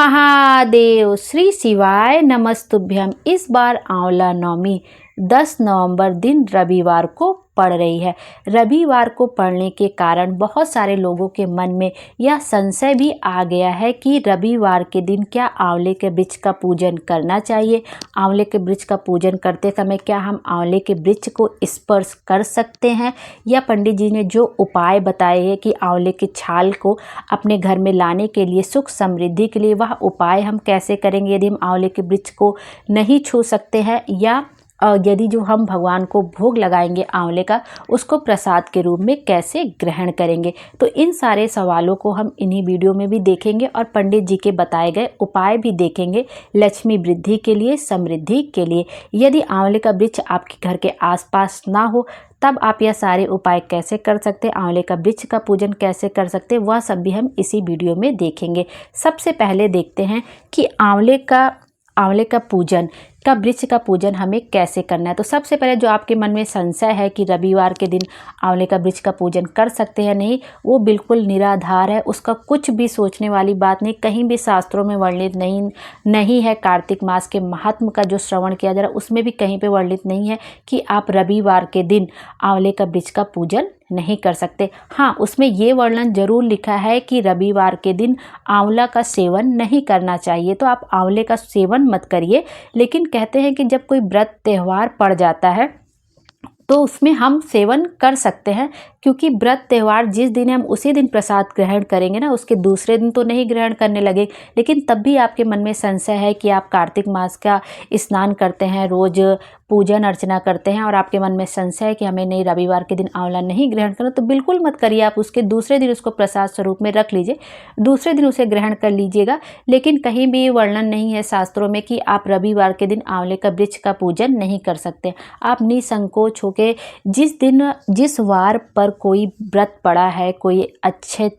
महादेव श्री शिवाय नमस्तुभ्यम। इस बार आंवला नवमी 10 नवंबर दिन रविवार को पड़ रही है। रविवार को पड़ने के कारण बहुत सारे लोगों के मन में यह संशय भी आ गया है कि रविवार के दिन क्या आंवले के वृक्ष का पूजन करना चाहिए। आंवले के वृक्ष का पूजन करते समय क्या हम आंवले के वृक्ष को स्पर्श कर सकते हैं, या पंडित जी ने जो उपाय बताए हैं कि आंवले की छाल को अपने घर में लाने के लिए, सुख समृद्धि के लिए, वह उपाय हम कैसे करेंगे यदि हम आंवले के वृक्ष को नहीं छू सकते हैं, या यदि जो हम भगवान को भोग लगाएंगे आंवले का, उसको प्रसाद के रूप में कैसे ग्रहण करेंगे। तो इन सारे सवालों को हम इन्हीं वीडियो में भी देखेंगे और पंडित जी के बताए गए उपाय भी देखेंगे लक्ष्मी वृद्धि के लिए, समृद्धि के लिए। यदि आंवले का वृक्ष आपके घर के आसपास ना हो तब आप यह सारे उपाय कैसे कर सकते हैं, आंवले का वृक्ष का पूजन कैसे कर सकते हैं, वह सब भी हम इसी वीडियो में देखेंगे। सबसे पहले देखते हैं कि आंवले का पूजन का वृक्ष का पूजन हमें कैसे करना है। तो सबसे पहले जो आपके मन में संशय है कि रविवार के दिन आंवले का वृक्ष का पूजन कर सकते हैं नहीं, वो बिल्कुल निराधार है। उसका कुछ भी सोचने वाली बात नहीं, कहीं भी शास्त्रों में वर्णित नहीं है। कार्तिक मास के महात्म का जो श्रवण किया जा रहा है उसमें भी कहीं पे वर्णित नहीं है कि आप रविवार के दिन आंवले का वृक्ष का पूजन नहीं कर सकते। हाँ, उसमें ये वर्णन जरूर लिखा है कि रविवार के दिन आंवला का सेवन नहीं करना चाहिए। तो आप आंवले का सेवन मत करिए, लेकिन कहते हैं कि जब कोई व्रत त्यौहार पड़ जाता है तो उसमें हम सेवन कर सकते हैं, क्योंकि व्रत त्यौहार जिस दिन हम उसी दिन प्रसाद ग्रहण करेंगे ना, उसके दूसरे दिन तो नहीं ग्रहण करने लगे। लेकिन तब भी आपके मन में संशय है कि आप कार्तिक मास का स्नान करते हैं, रोज पूजन अर्चना करते हैं और आपके मन में संशय है कि हमें नहीं, रविवार के दिन आंवला नहीं ग्रहण करना, तो बिल्कुल मत करिए। आप उसके दूसरे दिन उसको प्रसाद स्वरूप में रख लीजिए, दूसरे दिन उसे ग्रहण कर लीजिएगा। लेकिन कहीं भी वर्णन नहीं है शास्त्रों में कि आप रविवार के दिन आंवले का वृक्ष का पूजन नहीं कर सकते। आप निसंकोच होकर जिस वार पर कोई व्रत पड़ा है, कोई अच्छे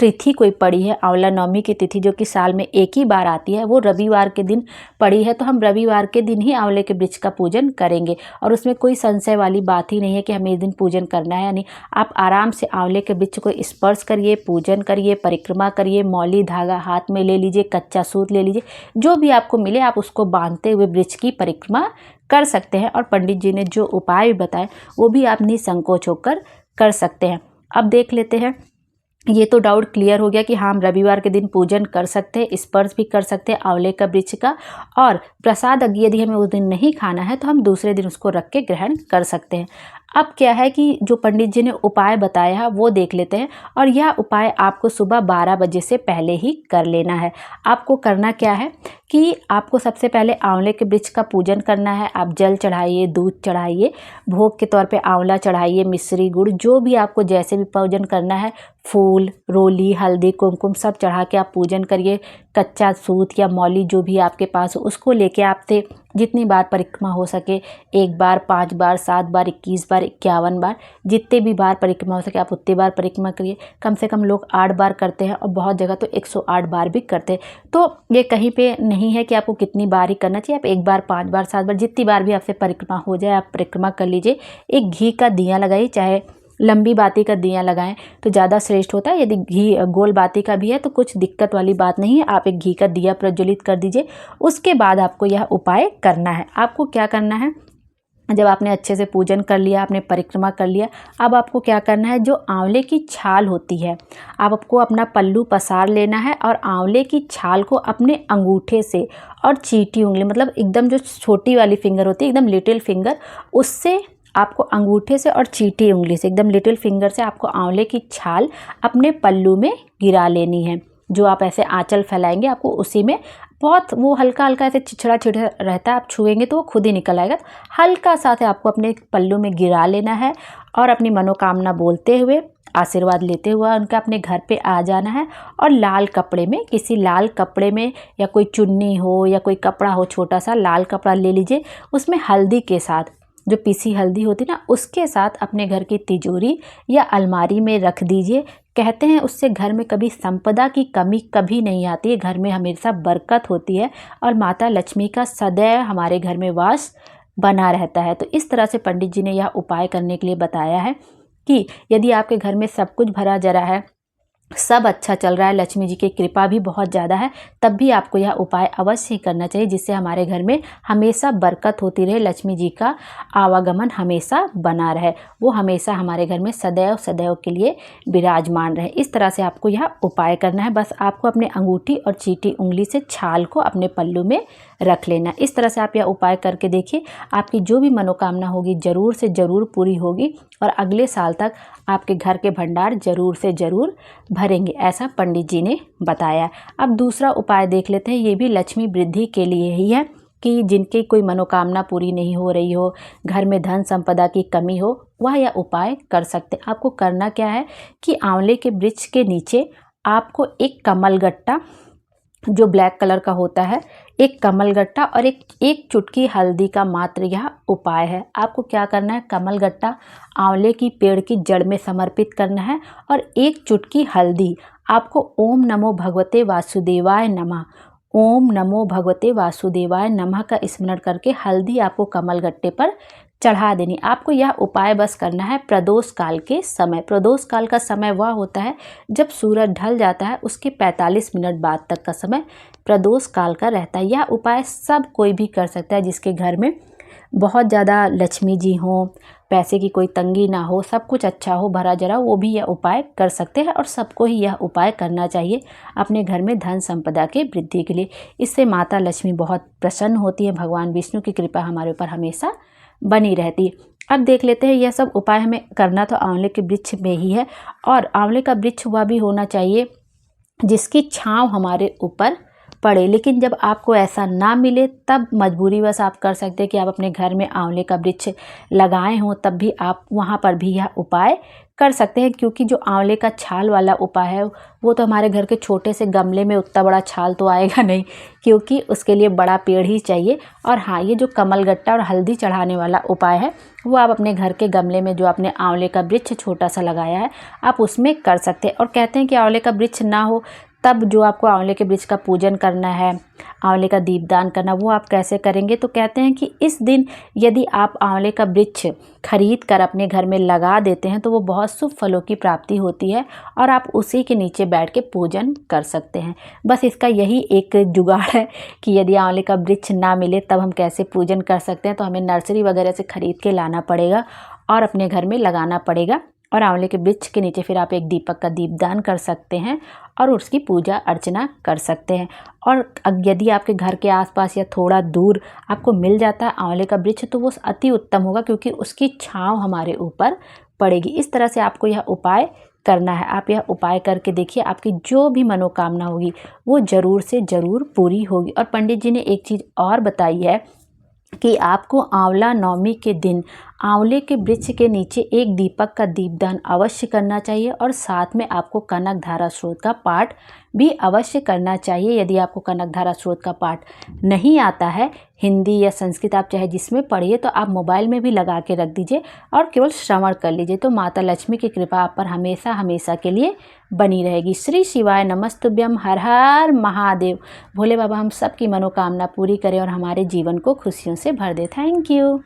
तिथि कोई पड़ी है, आंवला नवमी की तिथि जो कि साल में एक ही बार आती है, वो रविवार के दिन पड़ी है, तो हम रविवार के दिन ही आंवले के वृक्ष का पूजन करेंगे। और उसमें कोई संशय वाली बात ही नहीं है कि हमें इस दिन पूजन करना है या नहीं। आप आराम से आंवले के वृक्ष को स्पर्श करिए, पूजन करिए, परिक्रमा करिए, मौली धागा हाथ में ले लीजिए, कच्चा सूत ले लीजिए, जो भी आपको मिले आप उसको बांधते हुए वृक्ष की परिक्रमा कर सकते हैं। और पंडित जी ने जो उपाय बताए वो भी आप निसंकोच होकर कर सकते हैं। अब देख लेते हैं, ये तो डाउट क्लियर हो गया कि हाँ, हम रविवार के दिन पूजन कर सकते हैं, स्पर्श भी कर सकते हैं आंवले का वृक्ष का, और प्रसाद यदि हमें उस दिन नहीं खाना है तो हम दूसरे दिन उसको रख के ग्रहण कर सकते हैं। अब क्या है कि जो पंडित जी ने उपाय बताया है वो देख लेते हैं, और यह उपाय आपको सुबह 12 बजे से पहले ही कर लेना है। आपको करना क्या है कि आपको सबसे पहले आंवले के वृक्ष का पूजन करना है। आप जल चढ़ाइए, दूध चढ़ाइए, भोग के तौर पे आंवला चढ़ाइए, मिश्री गुड़, जो भी आपको जैसे भी पूजन करना है, फूल, रोली, हल्दी, कुमकुम सब चढ़ा के आप पूजन करिए। कच्चा सूत या मौली जो भी आपके पास हो उसको लेके आपसे जितनी बार परिक्रमा हो सके, 1 बार, 5 बार, 7 बार, 21 बार, 51 बार, जितने भी बार परिक्रमा हो सके आप उतनी बार परिक्रमा करिए। कम से कम लोग 8 बार करते हैं और बहुत जगह तो 108 बार भी करते हैं। तो ये कहीं पे नहीं है कि आपको कितनी बार ही करना चाहिए। आप 1 बार, 5 बार, 7 बार, जितनी बार भी आपसे परिक्रमा हो जाए आप परिक्रमा कर लीजिए। एक घी का दिया लगाइए, चाहे लंबी बाती का दिया लगाएं तो ज़्यादा श्रेष्ठ होता है। यदि घी गोल बाती का भी है तो कुछ दिक्कत वाली बात नहीं है, आप एक घी का दिया प्रज्वलित कर दीजिए। उसके बाद आपको यह उपाय करना है। आपको क्या करना है, जब आपने अच्छे से पूजन कर लिया, आपने परिक्रमा कर लिया, अब आपको क्या करना है, जो आंवले की छाल होती है आपको अपना पल्लू पसार लेना है और आंवले की छाल को अपने अंगूठे से और चीटी उंगली, मतलब एकदम जो छोटी वाली फिंगर होती है, एकदम लिटिल फिंगर, उससे आपको अंगूठे से और चीटी उंगली से, एकदम लिटिल फिंगर से आपको आंवले की छाल अपने पल्लू में गिरा लेनी है। जो आप ऐसे आंचल फैलाएंगे आपको उसी में बहुत वो हल्का हल्का ऐसे छिछड़ा छिछड़ा रहता है, आप छुएंगे तो वो खुद ही निकल आएगा। हल्का सा आपको अपने पल्लू में गिरा लेना है और अपनी मनोकामना बोलते हुए, आशीर्वाद लेते हुए उनका अपने घर पे आ जाना है। और लाल कपड़े में, किसी लाल कपड़े में, या कोई चुन्नी हो या कोई कपड़ा हो, छोटा सा लाल कपड़ा ले लीजिए, उसमें हल्दी के साथ, जो पीसी हल्दी होती ना, उसके साथ अपने घर की तिजोरी या अलमारी में रख दीजिए। कहते हैं उससे घर में कभी संपदा की कमी कभी नहीं आती है, घर में हमेशा बरकत होती है और माता लक्ष्मी का सदैव हमारे घर में वास बना रहता है। तो इस तरह से पंडित जी ने यह उपाय करने के लिए बताया है कि यदि आपके घर में सब कुछ भरा जरा है, सब अच्छा चल रहा है, लक्ष्मी जी की कृपा भी बहुत ज़्यादा है, तब भी आपको यह उपाय अवश्य ही करना चाहिए, जिससे हमारे घर में हमेशा बरकत होती रहे, लक्ष्मी जी का आवागमन हमेशा बना रहे, वो हमेशा हमारे घर में सदैव सदैव के लिए विराजमान रहे। इस तरह से आपको यह उपाय करना है। बस आपको अपने अंगूठी और चीटी उंगली से छाल को अपने पल्लू में रख लेना। इस तरह से आप यह उपाय करके देखिए, आपकी जो भी मनोकामना होगी ज़रूर से ज़रूर पूरी होगी और अगले साल तक आपके घर के भंडार ज़रूर से ज़रूर भरेंगे, ऐसा पंडित जी ने बताया। अब दूसरा उपाय देख लेते हैं, ये भी लक्ष्मी वृद्धि के लिए ही है कि जिनकी कोई मनोकामना पूरी नहीं हो रही हो, घर में धन संपदा की कमी हो, वह यह उपाय कर सकते हैं। आपको करना क्या है कि आंवले के वृक्ष के नीचे आपको एक कमलगट्टा जो ब्लैक कलर का होता है, एक कमलगट्टा और एक चुटकी हल्दी का मात्र यह उपाय है। आपको क्या करना है, कमलगट्टा आंवले की पेड़ की जड़ में समर्पित करना है और एक चुटकी हल्दी आपको ओम नमो भगवते वासुदेवाय नमः, ओम नमो भगवते वासुदेवाय नमः का स्मरण करके हल्दी आपको कमलगट्टे पर चढ़ा देनी। आपको यह उपाय बस करना है प्रदोष काल के समय। प्रदोष काल का समय वह होता है जब सूरज ढल जाता है, उसके 45 मिनट बाद तक का समय प्रदोष काल का रहता है। यह उपाय सब कोई भी कर सकता है, जिसके घर में बहुत ज़्यादा लक्ष्मी जी हों, पैसे की कोई तंगी ना हो, सब कुछ अच्छा हो, भरा जरा, वो भी यह उपाय कर सकते हैं और सबको ही यह उपाय करना चाहिए अपने घर में धन संपदा के वृद्धि के लिए। इससे माता लक्ष्मी बहुत प्रसन्न होती है, भगवान विष्णु की कृपा हमारे ऊपर हमेशा बनी रहती है। अब देख लेते हैं, यह सब उपाय हमें करना तो आंवले के वृक्ष में ही है, और आंवले का वृक्ष वह भी होना चाहिए जिसकी छांव हमारे ऊपर पड़े। लेकिन जब आपको ऐसा ना मिले तब मजबूरीवश आप कर सकते हैं कि आप अपने घर में आंवले का वृक्ष लगाए हों, तब भी आप वहाँ पर भी यह उपाय कर सकते हैं। क्योंकि जो आंवले का छाल वाला उपाय है वो तो हमारे घर के छोटे से गमले में उतना बड़ा छाल तो आएगा नहीं, क्योंकि उसके लिए बड़ा पेड़ ही चाहिए। और हाँ, ये जो कमलगट्टा और हल्दी चढ़ाने वाला उपाय है वो आप अपने घर के गमले में जो आपने आंवले का वृक्ष छोटा सा लगाया है आप उसमें कर सकते हैं। और कहते हैं कि आंवले का वृक्ष ना हो तब जो आपको आंवले के वृक्ष का पूजन करना है, आंवले का दीपदान करना, वो आप कैसे करेंगे। तो कहते हैं कि इस दिन यदि आप आंवले का वृक्ष खरीद कर अपने घर में लगा देते हैं तो वो बहुत शुभ फलों की प्राप्ति होती है और आप उसी के नीचे बैठ के पूजन कर सकते हैं। बस इसका यही एक जुगाड़ है कि यदि आंवले का वृक्ष ना मिले तब हम कैसे पूजन कर सकते हैं। तो हमें नर्सरी वगैरह से ख़रीद के लाना पड़ेगा और अपने घर में लगाना पड़ेगा, और आंवले के वृक्ष के नीचे फिर आप एक दीपक का दीपदान कर सकते हैं और उसकी पूजा अर्चना कर सकते हैं। और यदि आपके घर के आसपास या थोड़ा दूर आपको मिल जाता है आंवले का वृक्ष तो वो अति उत्तम होगा, क्योंकि उसकी छांव हमारे ऊपर पड़ेगी। इस तरह से आपको यह उपाय करना है। आप यह उपाय करके देखिए, आपकी जो भी मनोकामना होगी वो ज़रूर से ज़रूर पूरी होगी। और पंडित जी ने एक चीज़ और बताई है कि आपको आंवला नवमी के दिन आंवले के वृक्ष के नीचे एक दीपक का दीपदान अवश्य करना चाहिए, और साथ में आपको कनक धारा स्रोत का पाठ भी अवश्य करना चाहिए। यदि आपको कनक धारा स्रोत का पाठ नहीं आता है, हिंदी या संस्कृत आप चाहे जिसमें पढ़िए, तो आप मोबाइल में भी लगा के रख दीजिए और केवल श्रवण कर लीजिए, तो माता लक्ष्मी की कृपा आप पर हमेशा हमेशा के लिए बनी रहेगी। श्री शिवाय नमस्तुभ्यम, हर हर महादेव। भोले बाबा हम सब की मनोकामना पूरी करें और हमारे जीवन को खुशियों से भर दे। Thank you.